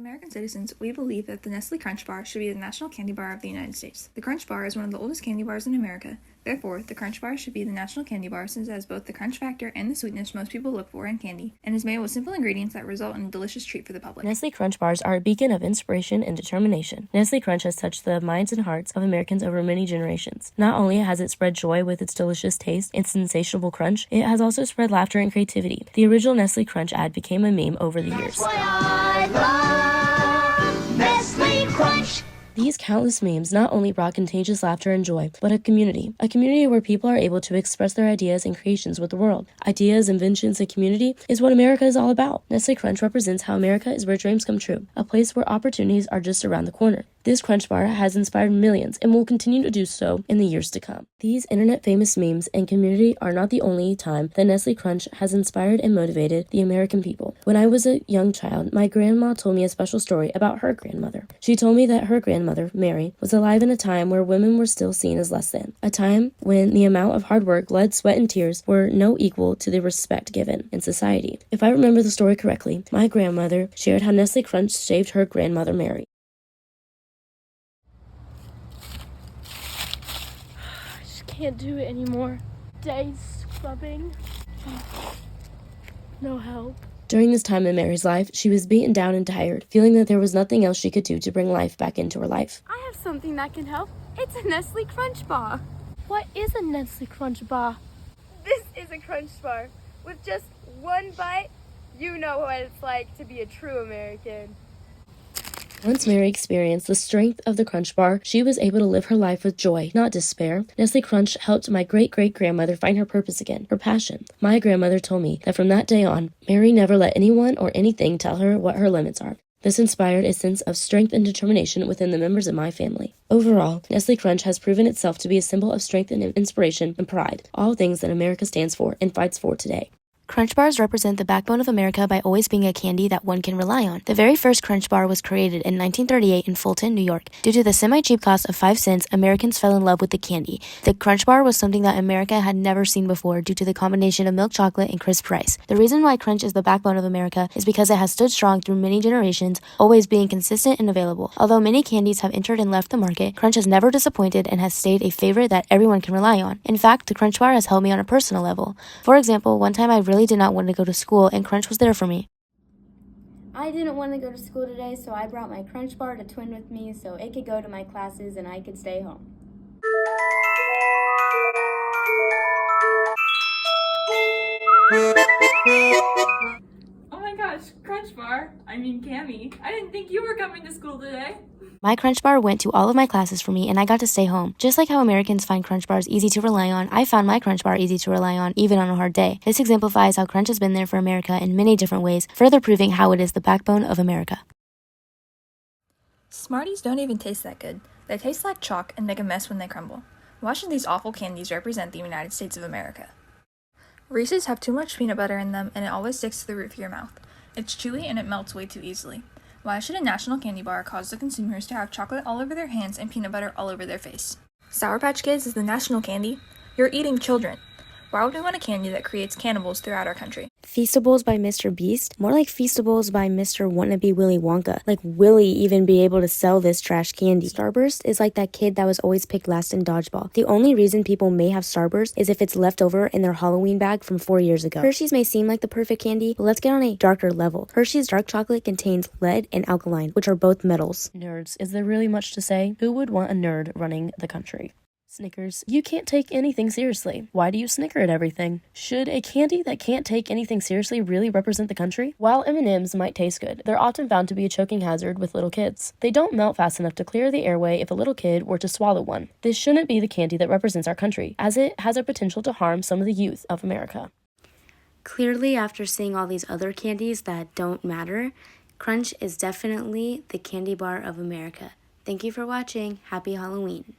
American citizens, we believe that the Nestle Crunch Bar should be the national candy bar of the United States. The Crunch Bar is one of the oldest candy bars in America. Therefore, the Crunch Bar should be the national candy bar since it has both the crunch factor and the sweetness most people look for in candy, and is made with simple ingredients that result in a delicious treat for the public. Nestle Crunch Bars are a beacon of inspiration and determination. Nestle Crunch has touched the minds and hearts of Americans over many generations. Not only has it spread joy with its delicious taste and sensational crunch, it has also spread laughter and creativity. The original Nestle Crunch ad became a meme over the years. That's why I love Nestle Crunch. These countless memes not only brought contagious laughter and joy, but a community where people are able to express their ideas and creations with the world. Ideas, inventions, and community is what America is all about. Nestle Crunch represents how America is where dreams come true, a place where opportunities are just around the corner. This Crunch Bar has inspired millions and will continue to do so in the years to come. These internet-famous memes and community are not the only time that Nestle Crunch has inspired and motivated the American people. When I was a young child, my grandma told me a special story about her grandmother. She told me that her grandmother, Mary, was alive in a time where women were still seen as less than. A time when the amount of hard work, blood, sweat, and tears were no equal to the respect given in society. If I remember the story correctly, my grandmother shared how Nestle Crunch saved her grandmother, Mary. Can't do it anymore. Days scrubbing. No help. During this time in Mary's life, she was beaten down and tired, feeling that there was nothing else she could do to bring life back into her life. I have something that can help. It's a Nestle Crunch Bar. What is a Nestle Crunch Bar? This is a Crunch Bar. With just one bite, you know what it's like to be a true American. Once Mary experienced the strength of the Crunch Bar, she was able to live her life with joy, not despair. Nestle Crunch helped my great-great-grandmother find her purpose again, her passion. My grandmother told me that from that day on, Mary never let anyone or anything tell her what her limits are. This inspired a sense of strength and determination within the members of my family. Overall, Nestle Crunch has proven itself to be a symbol of strength and inspiration and pride, all things that America stands for and fights for today. Crunch bars represent the backbone of America by always being a candy that one can rely on. The very first Crunch bar was created in 1938 in Fulton, New York. Due to the semi-cheap cost of 5 cents, Americans fell in love with the candy. The Crunch bar was something that America had never seen before due to the combination of milk chocolate and crisp rice. The reason why Crunch is the backbone of America is because it has stood strong through many generations, always being consistent and available. Although many candies have entered and left the market, Crunch has never disappointed and has stayed a favorite that everyone can rely on. In fact, the Crunch bar has helped me on a personal level. For example, one time I really did not want to go to school and Crunch was there for me. I didn't want to go to school today, so I brought my Crunch Bar to twin with me so it could go to my classes and I could stay home. Oh my gosh, Crunch Bar. I mean Cammy. I didn't think you were coming to school today. My Crunch Bar went to all of my classes for me and I got to stay home. Just like how Americans find Crunch Bars easy to rely on, I found my Crunch Bar easy to rely on even on a hard day. This exemplifies how Crunch has been there for America in many different ways, further proving how it is the backbone of America. Smarties don't even taste that good. They taste like chalk and make a mess when they crumble. Why should these awful candies represent the United States of America? Reese's have too much peanut butter in them and it always sticks to the roof of your mouth. It's chewy and it melts way too easily. Why should a national candy bar cause the consumers to have chocolate all over their hands and peanut butter all over their face? Sour Patch Kids is the national candy? You're eating children. Why would we want a candy that creates cannibals throughout our country? Feastables by Mr. Beast? More like Feastables by Mr. Wannabe Willy Wonka. Like Willy even be able to sell this trash candy. Starburst is like that kid that was always picked last in dodgeball. The only reason people may have Starburst is if it's left over in their Halloween bag from 4 years ago. Hershey's may seem like the perfect candy, but let's get on a darker level. Hershey's dark chocolate contains lead and alkaline, which are both metals. Nerds, is there really much to say? Who would want a nerd running the country? Snickers, you can't take anything seriously. Why do you snicker at everything? Should a candy that can't take anything seriously really represent the country? While M&Ms might taste good, they're often found to be a choking hazard with little kids. They don't melt fast enough to clear the airway if a little kid were to swallow one. This shouldn't be the candy that represents our country, as it has a potential to harm some of the youth of America. Clearly, after seeing all these other candies that don't matter, Crunch is definitely the candy bar of America. Thank you for watching. Happy Halloween.